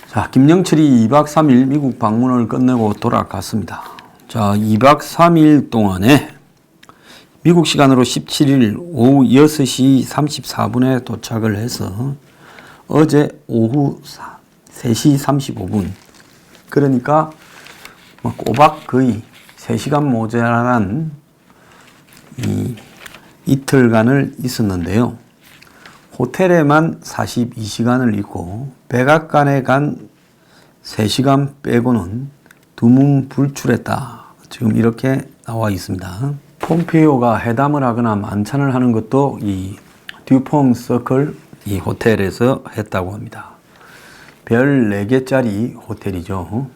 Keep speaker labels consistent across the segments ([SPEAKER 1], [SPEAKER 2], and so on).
[SPEAKER 1] 자, 김영철이 2박 3일 미국 방문을 끝내고 돌아갔습니다. 자, 2박 3일 동안에 미국 시간으로 17일 오후 6시 34분에 도착을 해서 어제 오후 3시 35분, 그러니까 꼬박 거의 3시간 모자란 이틀간을 있었는데요. 호텔에만 42시간을 있고 백악관에 간 3시간 빼고는 두문불출했다. 지금 이렇게 나와 있습니다. 폼페이오가 회담을 하거나 만찬을 하는 것도 이 듀퐁 서클 이 호텔에서 했다고 합니다. 별 4개짜리 호텔이죠.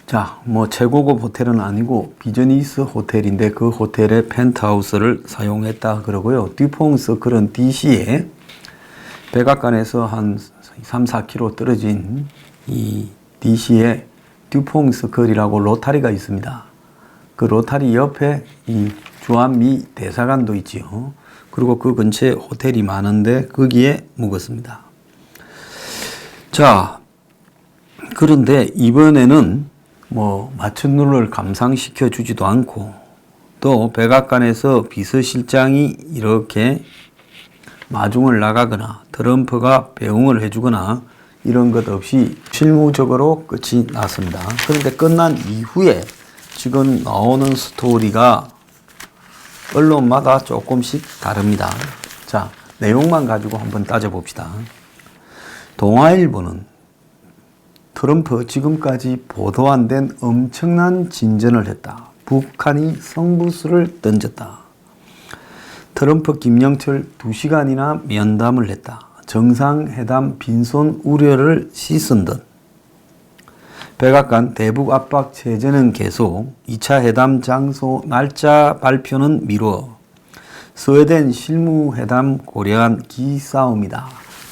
[SPEAKER 1] 자, 최고급 호텔은 아니고 비즈니스 호텔인데 그 호텔의 펜트하우스를 사용했다 그러고요. 듀퐁 서클은 DC에 백악관에서 한 3, 4km 떨어진 이 DC에 듀퐁 서클이라고 로타리가 있습니다. 그 로타리 옆에 이 주한미 대사관도 있지요. 그리고 그 근처에 호텔이 많은데 거기에 묵었습니다. 자, 그런데 이번에는 마천루를 감상시켜 주지도 않고 또 백악관에서 비서실장이 이렇게 마중을 나가거나 트럼프가 배웅을 해주거나 이런 것 없이 실무적으로 끝이 났습니다. 그런데 끝난 이후에 지금 나오는 스토리가 언론마다 조금씩 다릅니다. 자, 내용만 가지고 한번 따져봅시다. 동아일보는 트럼프 지금까지 보도 안 된 엄청난 진전을 했다. 북한이 성부수를 던졌다. 트럼프 김영철 2시간이나 면담을 했다. 정상회담 빈손 우려를 씻은 듯. 백악관 대북 압박 체제는 계속, 2차 회담 장소 날짜 발표는 미루어, 스웨덴 실무회담 고려한 기싸움이다.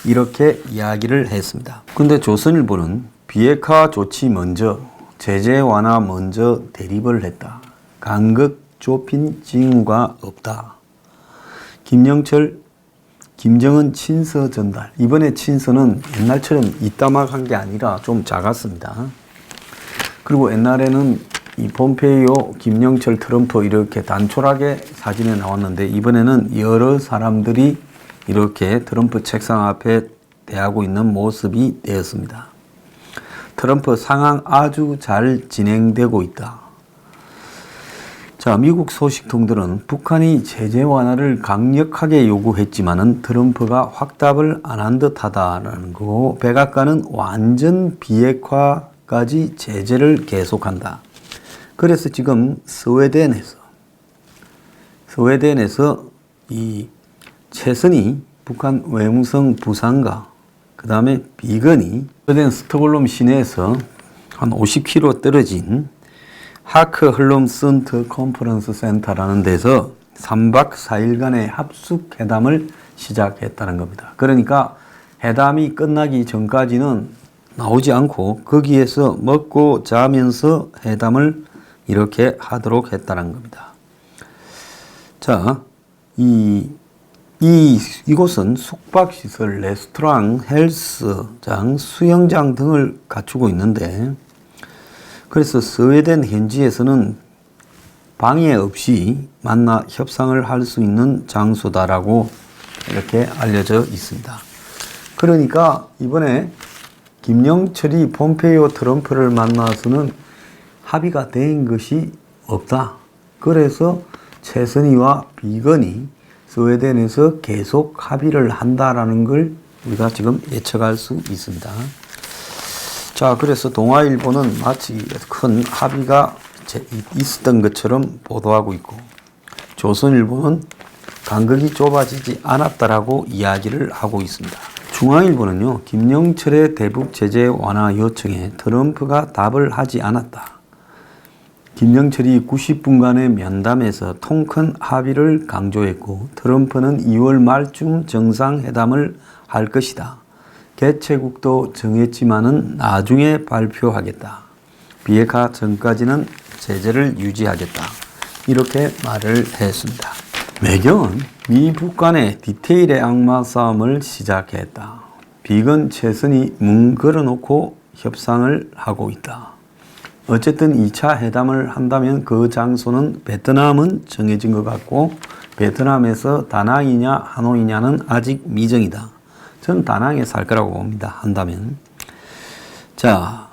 [SPEAKER 1] 이렇게 이야기를 했습니다. 근데 조선일보는 비핵화 조치 먼저, 제재 완화 먼저 대립을 했다. 간극 좁힌 징후가 없다. 김영철, 김정은 친서 전달. 이번에 친서는 옛날처럼 이따막한 게 아니라 좀 작았습니다. 그리고 옛날에는 이 폼페이오, 김영철, 트럼프 이렇게 단촐하게 사진에 나왔는데 이번에는 여러 사람들이 이렇게 트럼프 책상 앞에 대하고 있는 모습이 되었습니다. 트럼프 상황 아주 잘 진행되고 있다. 자, 미국 소식통들은 북한이 제재 완화를 강력하게 요구했지만은 트럼프가 확답을 안 한 듯하다라는 거고, 백악관은 완전 비핵화까지 제재를 계속한다. 그래서 지금 스웨덴에서 이 최선희 북한 외무성 부상과 그 다음에 비건이 스웨덴 스톡홀름 시내에서 한 50km 떨어진 하크 흘름 센터 컨퍼런스 센터라는 데서 3박 4일간의 합숙 회담을 시작했다는 겁니다. 그러니까 회담이 끝나기 전까지는 나오지 않고 거기에서 먹고 자면서 회담을 이렇게 하도록 했다는 겁니다. 자, 이곳은 숙박시설, 레스토랑, 헬스장, 수영장 등을 갖추고 있는데, 그래서 스웨덴 현지에서는 방해 없이 만나 협상을 할 수 있는 장소다라고 이렇게 알려져 있습니다. 그러니까 이번에 김영철이 폼페이오 트럼프를 만나서는 합의가 된 것이 없다. 그래서 최선희와 비건이 스웨덴에서 계속 합의를 한다라는 걸 우리가 지금 예측할 수 있습니다. 자, 그래서 동아일보는 마치 큰 합의가 있었던 것처럼 보도하고 있고, 조선일보는 간극이 좁아지지 않았다라고 이야기를 하고 있습니다. 중앙일보는요, 김영철의 대북 제재 완화 요청에 트럼프가 답을 하지 않았다. 김영철이 90분간의 면담에서 통큰 합의를 강조했고, 트럼프는 2월 말쯤 정상회담을 할 것이다. 개최국도 정했지만은 나중에 발표하겠다. 비핵화 전까지는 제재를 유지하겠다. 이렇게 말을 했습니다. 외교는 미 북 간의 디테일의 악마 싸움을 시작했다. 비건 최선희 문 걸어놓고 협상을 하고 있다. 어쨌든 2차 회담을 한다면 그 장소는 베트남은 정해진 것 같고 베트남에서 다낭이냐 하노이냐는 아직 미정이다. 저는 다낭에 살 거라고 봅니다. 한다면. 자,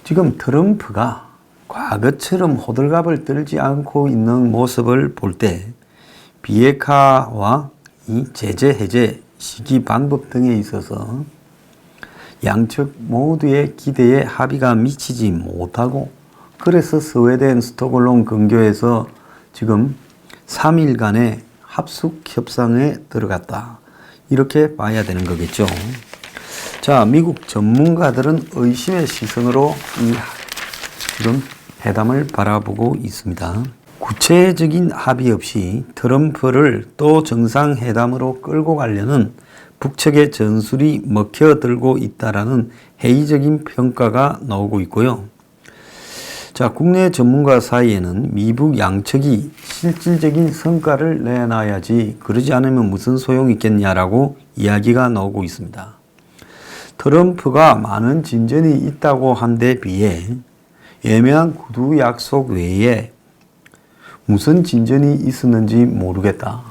[SPEAKER 1] 지금 트럼프가 과거처럼 호들갑을 떨지 않고 있는 모습을 볼 때 비핵화와 이 제재 해제 시기 방법 등에 있어서 양측 모두의 기대에 합의가 미치지 못하고 그래서 스웨덴 스톡홀름 근교에서 지금 3일간의 합숙 협상에 들어갔다. 이렇게 봐야 되는 거겠죠. 자, 미국 전문가들은 의심의 시선으로 지금 회담을 바라보고 있습니다. 구체적인 합의 없이 트럼프를 또 정상회담으로 끌고 가려는 북측의 전술이 먹혀들고 있다라는 회의적인 평가가 나오고 있고요. 자, 국내 전문가 사이에는 미북 양측이 실질적인 성과를 내놔야지 그러지 않으면 무슨 소용이 있겠냐라고 이야기가 나오고 있습니다. 트럼프가 많은 진전이 있다고 한 데 비해 애매한 구두 약속 외에 무슨 진전이 있었는지 모르겠다.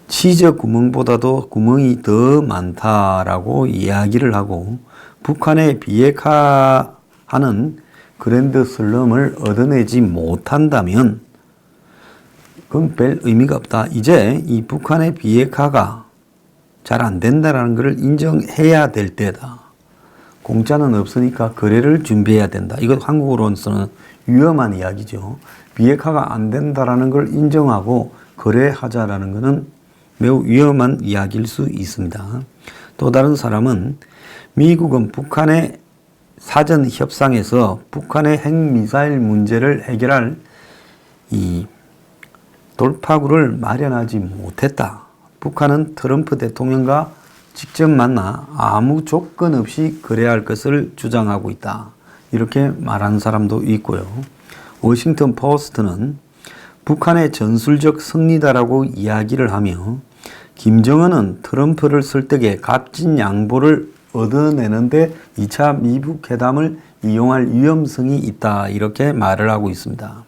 [SPEAKER 1] 치즈 구멍보다도 구멍이 더 많다라고 이야기를 하고 북한의 비핵화하는 그랜드 슬럼을 얻어내지 못한다면 그건 별 의미가 없다. 이제 이 북한의 비핵화가 잘 안 된다라는 것을 인정해야 될 때다. 공짜는 없으니까 거래를 준비해야 된다. 이것 한국으로서는 위험한 이야기죠. 비핵화가 안 된다라는 걸 인정하고 거래하자라는 것은 매우 위험한 이야기일 수 있습니다. 또 다른 사람은 미국은 북한의 사전 협상에서 북한의 핵미사일 문제를 해결할 이 돌파구를 마련하지 못했다. 북한은 트럼프 대통령과 직접 만나 아무 조건 없이 거래할 것을 주장하고 있다. 이렇게 말하는 사람도 있고요. 워싱턴 포스트는 북한의 전술적 승리다라고 이야기를 하며 김정은은 트럼프를 설득해 값진 양보를 얻어내는데 2차 미북 회담을 이용할 위험성이 있다. 이렇게 말을 하고 있습니다.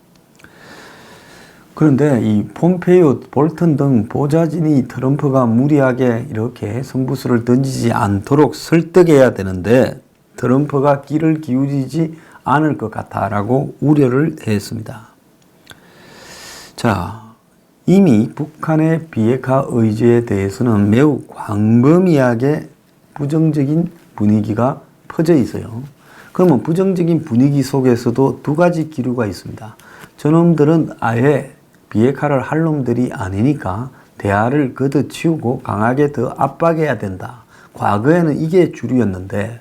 [SPEAKER 1] 그런데 이 폼페이오, 볼턴 등 보좌진이 트럼프가 무리하게 이렇게 승부수를 던지지 않도록 설득해야 되는데 트럼프가 귀를 기울이지 않을 것 같다라고 우려를 했습니다. 자, 이미 북한의 비핵화 의지에 대해서는 매우 광범위하게 부정적인 분위기가 퍼져 있어요. 그러면 부정적인 분위기 속에서도 두 가지 기류가 있습니다. 저놈들은 아예 비핵화를 할 놈들이 아니니까 대화를 걷어치우고 강하게 더 압박해야 된다. 과거에는 이게 주류였는데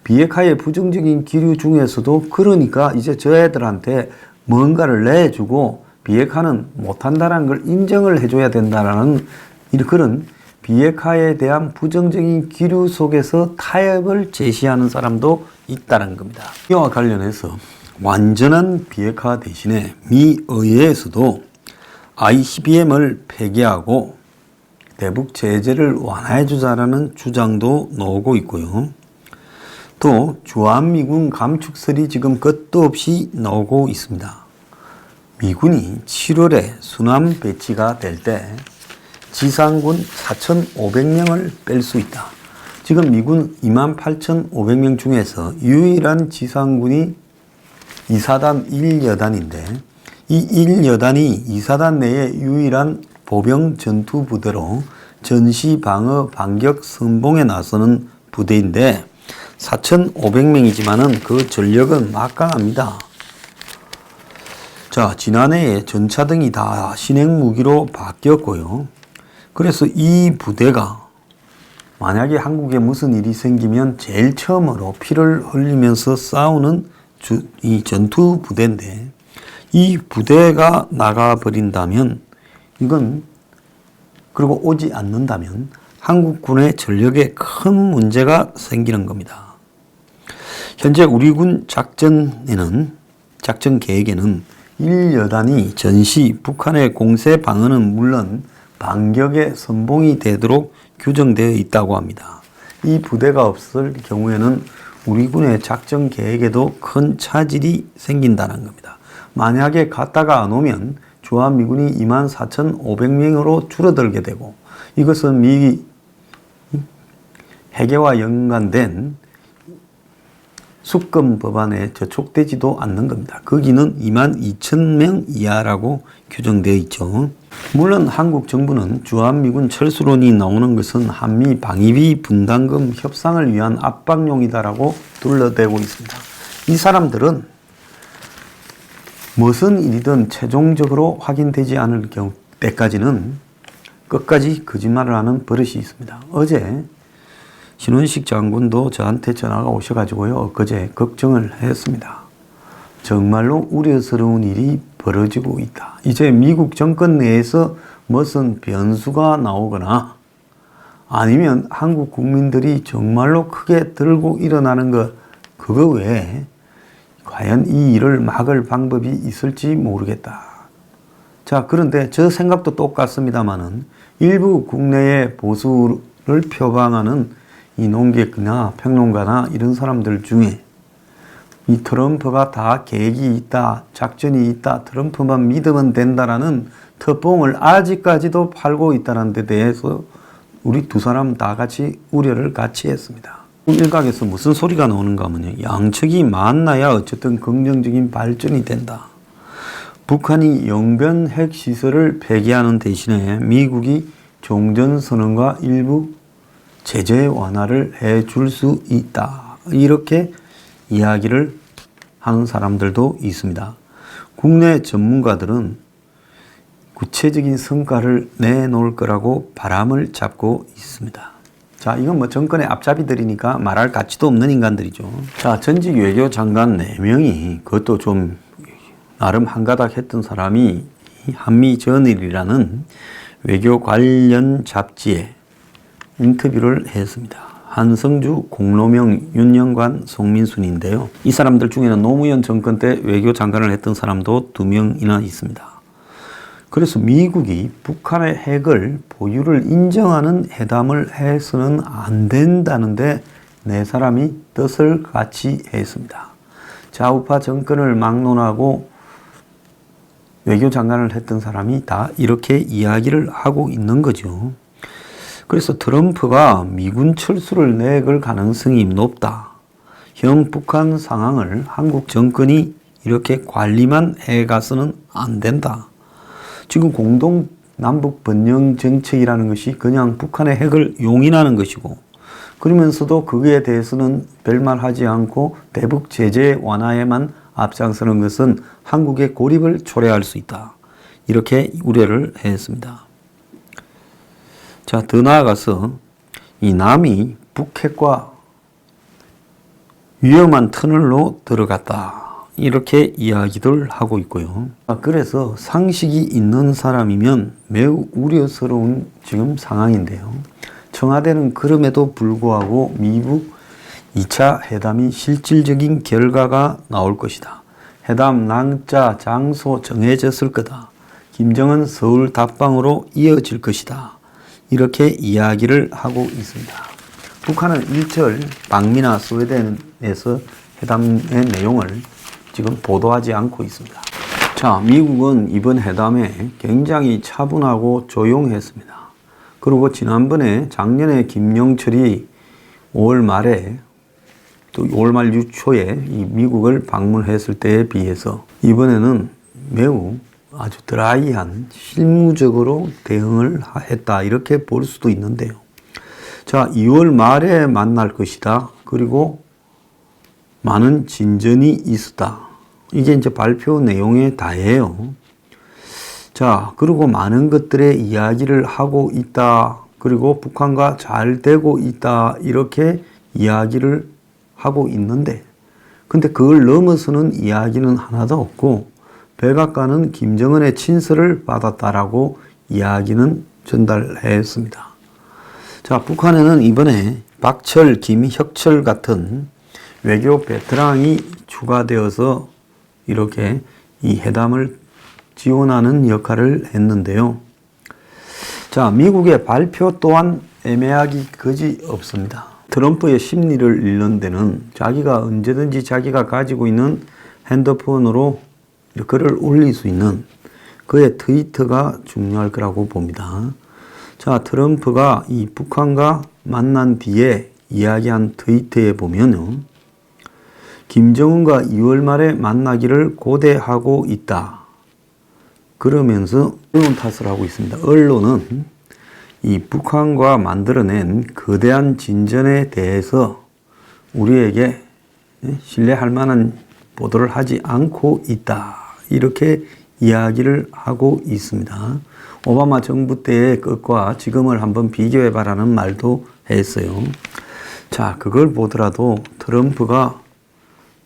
[SPEAKER 1] 비핵화의 부정적인 기류 중에서도 그러니까 이제 저 애들한테 뭔가를 내주고 비핵화는 못한다는 걸 인정을 해줘야 된다라는 그런 비핵화에 대한 부정적인 기류 속에서 타협을 제시하는 사람도 있다는 겁니다. 이와 관련해서 완전한 비핵화 대신에 미 의회에서도 ICBM을 폐기하고 대북 제재를 완화해 주자라는 주장도 나오고 있고요. 또 주한미군 감축설이 지금 끝도 없이 나오고 있습니다. 미군이 7월에 순환 배치가 될 때 지상군 4,500명을 뺄 수 있다. 지금 미군 28,500명 중에서 유일한 지상군이 2사단 1여단인데 이 1여단이 2사단 내의 유일한 보병 전투부대로 전시 방어 반격 선봉에 나서는 부대인데 4,500명이지만은 그 전력은 막강합니다. 자, 지난해에 전차등이 다 신행 무기로 바뀌었고요. 그래서 이 부대가 만약에 한국에 무슨 일이 생기면 제일 처음으로 피를 흘리면서 싸우는 이 전투 부대인데 이 부대가 나가버린다면 이건 그리고 오지 않는다면 한국군의 전력에 큰 문제가 생기는 겁니다. 현재 우리 군 작전 계획에는 1여단이 전시 북한의 공세 방어는 물론 반격의 선봉이 되도록 규정되어 있다고 합니다. 이 부대가 없을 경우에는 우리 군의 작전 계획에도 큰 차질이 생긴다는 겁니다. 만약에 갔다가 안 오면 주한미군이 24,500명으로 줄어들게 되고, 이것은 미 해계와 연관된 수권 법안에 저촉되지도 않는 겁니다. 거기는 22,000명 이하라고 규정되어 있죠. 물론 한국 정부는 주한미군 철수론이 나오는 것은 한미 방위비 분담금 협상을 위한 압박용이다라고 둘러대고 있습니다. 이 사람들은 무슨 일이든 최종적으로 확인되지 않을 때까지는 끝까지 거짓말을 하는 버릇이 있습니다. 어제 신원식 장군도 저한테 전화가 오셔가지고요, 엊그제 걱정을 했습니다. 정말로 우려스러운 일이 벌어지고 있다. 이제 미국 정권 내에서 무슨 변수가 나오거나 아니면 한국 국민들이 정말로 크게 들고 일어나는 것, 그거 외에 과연 이 일을 막을 방법이 있을지 모르겠다. 자, 그런데 저 생각도 똑같습니다만은 일부 국내의 보수를 표방하는 이 농객이나 평론가나 이런 사람들 중에 이 트럼프가 다 계획이 있다, 작전이 있다, 트럼프만 믿으면 된다라는 특봉을 아직까지도 팔고 있다는 데 대해서 우리 두 사람 다 같이 우려를 같이 했습니다. 일각에서 무슨 소리가 나오는가 하면요, 양측이 만나야 어쨌든 긍정적인 발전이 된다. 북한이 영변 핵시설을 폐기하는 대신에 미국이 종전선언과 일부 제재 완화를 해줄 수 있다. 이렇게 이야기를 하는 사람들도 있습니다. 국내 전문가들은 구체적인 성과를 내놓을 거라고 바람을 잡고 있습니다. 자, 이건 뭐 정권의 앞잡이들이니까 말할 가치도 없는 인간들이죠. 자, 전직 외교장관 4명이 그것도 좀 나름 한가닥 했던 사람이 한미저널이라는 외교 관련 잡지에 인터뷰를 했습니다. 한성주, 공로명, 윤영관, 송민순인데요. 이 사람들 중에는 노무현 정권 때 외교장관을 했던 사람도 2명이나 있습니다. 그래서 미국이 북한의 핵을 보유를 인정하는 회담을 해서는 안 된다는데 네 사람이 뜻을 같이 했습니다. 좌우파 정권을 막론하고 외교장관을 했던 사람이 다 이렇게 이야기를 하고 있는 거죠. 그래서 트럼프가 미군 철수를 내걸 가능성이 높다. 형 북한 상황을 한국 정권이 이렇게 관리만 해가서는 안 된다. 지금 공동 남북 번영 정책이라는 것이 그냥 북한의 핵을 용인하는 것이고, 그러면서도 거기에 대해서는 별말 하지 않고 대북 제재 완화에만 앞장서는 것은 한국의 고립을 초래할 수 있다. 이렇게 우려를 했습니다. 자, 더 나아가서 이 남이 북핵과 위험한 터널로 들어갔다. 이렇게 이야기들 하고 있고요. 그래서 상식이 있는 사람이면 매우 우려스러운 지금 상황인데요. 청와대는 그럼에도 불구하고 미국 2차 회담이 실질적인 결과가 나올 것이다. 회담 날짜, 장소 정해졌을 거다. 김정은 서울 답방으로 이어질 것이다. 이렇게 이야기를 하고 있습니다. 북한은 일절 방미나 스웨덴에서 회담의 내용을 지금 보도하지 않고 있습니다. 자, 미국은 이번 회담에 굉장히 차분하고 조용했습니다. 그리고 작년에 김영철이 5월 말에 또 5월 말 6초에 이 미국을 방문했을 때에 비해서 이번에는 매우 아주 드라이한 실무적으로 대응을 했다. 이렇게 볼 수도 있는데요. 자, 2월 말에 만날 것이다. 그리고 많은 진전이 있었다. 이게 이제 발표 내용에 다예요. 자, 그리고 많은 것들의 이야기를 하고 있다. 그리고 북한과 잘 되고 있다. 이렇게 이야기를 하고 있는데, 근데 그걸 넘어서는 이야기는 하나도 없고, 백악관은 김정은의 친서를 받았다라고 이야기는 전달했습니다. 자, 북한에는 이번에 박철, 김혁철 같은 외교 베테랑이 추가되어서 이렇게 이 회담을 지원하는 역할을 했는데요. 자, 미국의 발표 또한 애매하기 거지 없습니다. 트럼프의 심리를 읽는 데는 자기가 언제든지 자기가 가지고 있는 핸드폰으로 글을 올릴 수 있는 그의 트위터가 중요할 거라고 봅니다. 자, 트럼프가 이 북한과 만난 뒤에 이야기한 트위터에 보면요. 김정은과 2월 말에 만나기를 고대하고 있다. 그러면서 언론 탓을 하고 있습니다. 언론은 이 북한과 만들어낸 거대한 진전에 대해서 우리에게 신뢰할 만한 보도를 하지 않고 있다. 이렇게 이야기를 하고 있습니다. 오바마 정부 때의 것과 지금을 한번 비교해 봐라는 말도 했어요. 자, 그걸 보더라도 트럼프가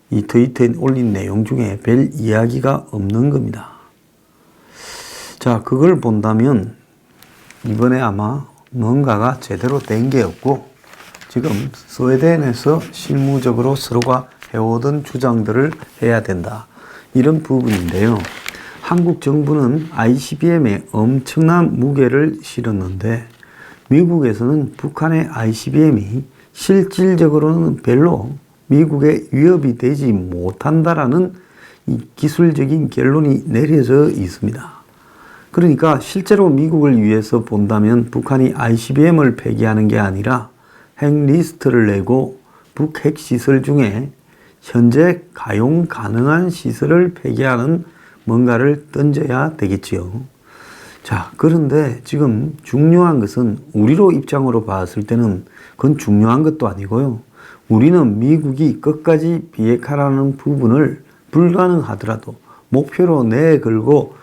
[SPEAKER 1] 이 트위터에 올린 내용 중에 별 이야기가 없는 겁니다. 자, 그걸 본다면 이번에 아마 뭔가가 제대로 된 게 없고 지금 스웨덴에서 실무적으로 서로가 해오던 주장들을 해야 된다. 이런 부분인데요. 한국 정부는 ICBM에 엄청난 무게를 실었는데 미국에서는 북한의 ICBM이 실질적으로는 별로 미국에 위협이 되지 못한다라는 이 기술적인 결론이 내려져 있습니다. 그러니까 실제로 미국을 위해서 본다면 북한이 ICBM을 폐기하는 게 아니라 핵 리스트를 내고 북핵 시설 중에 현재 가용 가능한 시설을 폐기하는 뭔가를 던져야 되겠지요. 자, 그런데 지금 중요한 것은 우리로 입장으로 봤을 때는 그건 중요한 것도 아니고요. 우리는 미국이 끝까지 비핵화라는 부분을 불가능하더라도 목표로 내걸고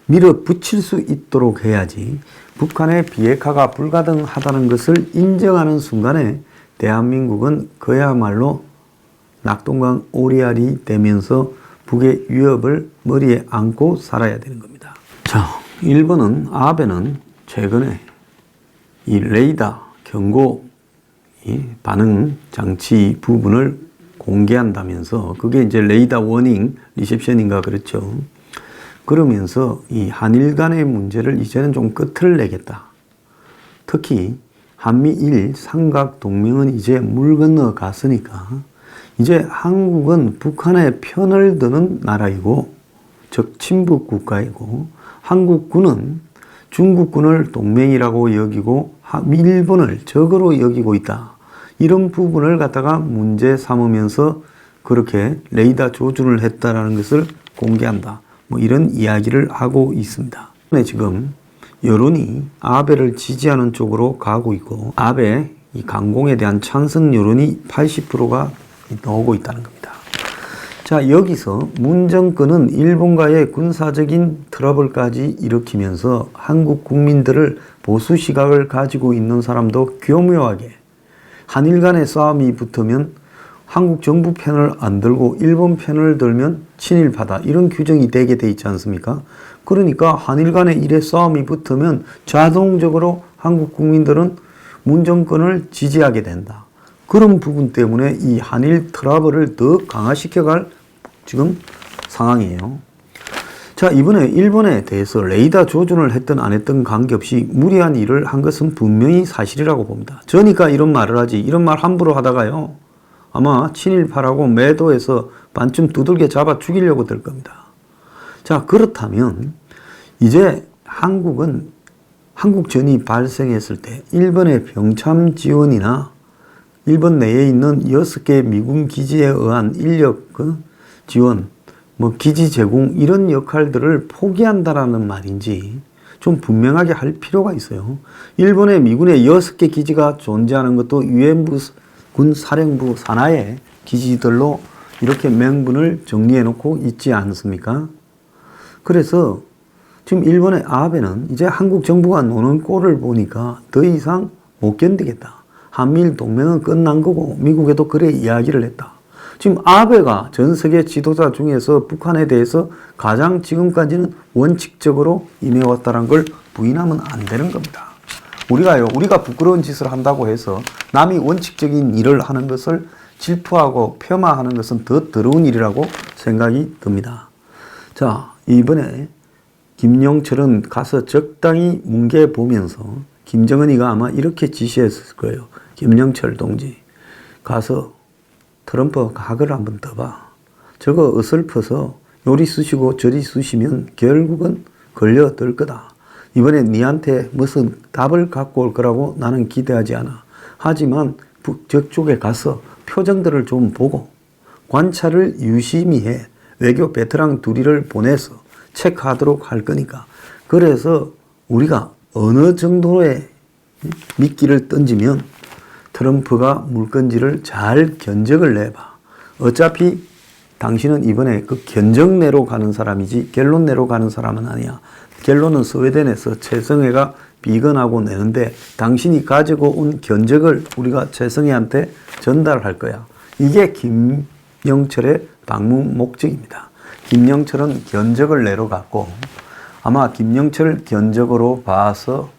[SPEAKER 1] 밀어붙일 수 있도록 해야지 북한의 비핵화가 불가능하다는 것을 인정하는 순간에 대한민국은 그야말로 낙동강 오리알이 되면서 북의 위협을 머리에 안고 살아야 되는 겁니다. 자, 일본은 아베는 최근에 이 레이더 경고 반응 장치 부분을 공개한다면서 그게 이제 레이더 워닝 리셉션인가 그렇죠. 그러면서 이 한일 간의 문제를 이제는 좀 끝을 내겠다. 특히 한미일 삼각 동맹은 이제 물 건너 갔으니까 이제 한국은 북한의 편을 드는 나라이고 즉 친북 국가이고 한국군은 중국군을 동맹이라고 여기고 일본을 적으로 여기고 있다. 이런 부분을 갖다가 문제 삼으면서 그렇게 레이더 조준을 했다라는 것을 공개한다. 뭐 이런 이야기를 하고 있습니다. 지금 여론이 아베를 지지하는 쪽으로 가고 있고 아베 이 강공에 대한 찬성 여론이 80%가 나오고 있다는 겁니다. 자, 여기서 문 정권은 일본과의 군사적인 트러블까지 일으키면서 한국 국민들을 보수 시각을 가지고 있는 사람도 교묘하게 한일 간의 싸움이 붙으면 한국 정부 편을 안 들고 일본 편을 들면 친일파다 이런 규정이 되게 돼 있지 않습니까? 그러니까 한일 간의 일의 싸움이 붙으면 자동적으로 한국 국민들은 문 정권을 지지하게 된다. 그런 부분 때문에 이 한일 트러블을 더 강화시켜갈 지금 상황이에요. 자, 이번에 일본에 대해서 레이더 조준을 했든 안 했든 관계없이 무리한 일을 한 것은 분명히 사실이라고 봅니다. 저니까 이런 말을 하지 이런 말 함부로 하다가요. 아마 친일파라고 매도해서 반쯤 두들겨 잡아 죽이려고 될 겁니다. 자, 그렇다면 이제 한국은 한국전이 발생했을 때 일본의 병참 지원이나 일본 내에 있는 6개 미군 기지에 의한 인력 지원, 뭐 기지 제공 이런 역할들을 포기한다라는 말인지 좀 분명하게 할 필요가 있어요. 일본의 미군의 6개 기지가 존재하는 것도 유엔부 군 사령부 산하의 기지들로 이렇게 명분을 정리해 놓고 있지 않습니까? 그래서 지금 일본의 아베는 이제 한국 정부가 노는 꼴을 보니까 더 이상 못 견디겠다. 한미일 동맹은 끝난 거고 미국에도 그래 이야기를 했다. 지금 아베가 전 세계 지도자 중에서 북한에 대해서 가장 지금까지는 원칙적으로 임해왔다는 걸 부인하면 안 되는 겁니다. 우리가 부끄러운 짓을 한다고 해서 남이 원칙적인 일을 하는 것을 질투하고 폄하하는 것은 더 더러운 일이라고 생각이 듭니다. 자, 이번에 김용철은 가서 적당히 뭉개보면서 김정은이가 아마 이렇게 지시했을 거예요. 김영철 동지 가서 트럼프 각을 한번 더 봐. 저거 어설퍼서 요리 쑤시고 저리 쑤시면 결국은 걸려들 거다. 이번에 니한테 무슨 답을 갖고 올 거라고 나는 기대하지 않아. 하지만 북저쪽에 가서 표정들을 좀 보고 관찰을 유심히 해. 외교 베테랑 둘이를 보내서 체크하도록 할 거니까. 그래서 우리가 어느 정도의 미끼를 던지면 트럼프가 물건지를 잘 견적을 내봐. 어차피 당신은 이번에 그 견적내로 가는 사람이지 결론내로 가는 사람은 아니야. 결론은 스웨덴에서 최성해가 비건하고 내는데 당신이 가지고 온 견적을 우리가 최성해한테 전달할 거야. 이게 김영철의 방문 목적입니다. 김영철은 견적을 내러 갔고 아마 김영철 견적으로 봐서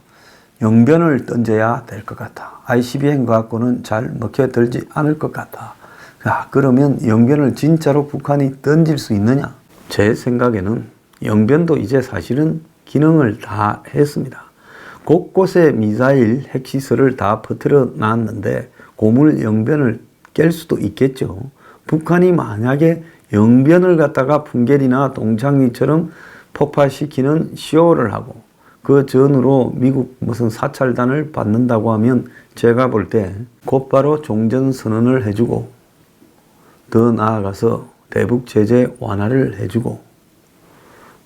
[SPEAKER 1] 영변을 던져야 될 것 같아. ICBM 갖고는 잘 먹혀들지 않을 것 같아. 자, 그러면 영변을 진짜로 북한이 던질 수 있느냐? 제 생각에는 영변도 이제 사실은 기능을 다 했습니다. 곳곳에 미사일 핵시설을 다 퍼뜨려 놨는데 고물 영변을 깰 수도 있겠죠. 북한이 만약에 영변을 갖다가 풍계리나 동창리처럼 폭파시키는 쇼를 하고 그 전후로 미국 무슨 사찰단을 받는다고 하면 제가 볼 때 곧바로 종전선언을 해주고 더 나아가서 대북 제재 완화를 해주고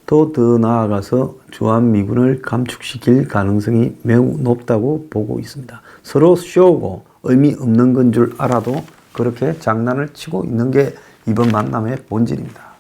[SPEAKER 1] 또 더 나아가서 주한미군을 감축시킬 가능성이 매우 높다고 보고 있습니다. 서로 쇼고 의미 없는 건 줄 알아도 그렇게 장난을 치고 있는 게 이번 만남의 본질입니다.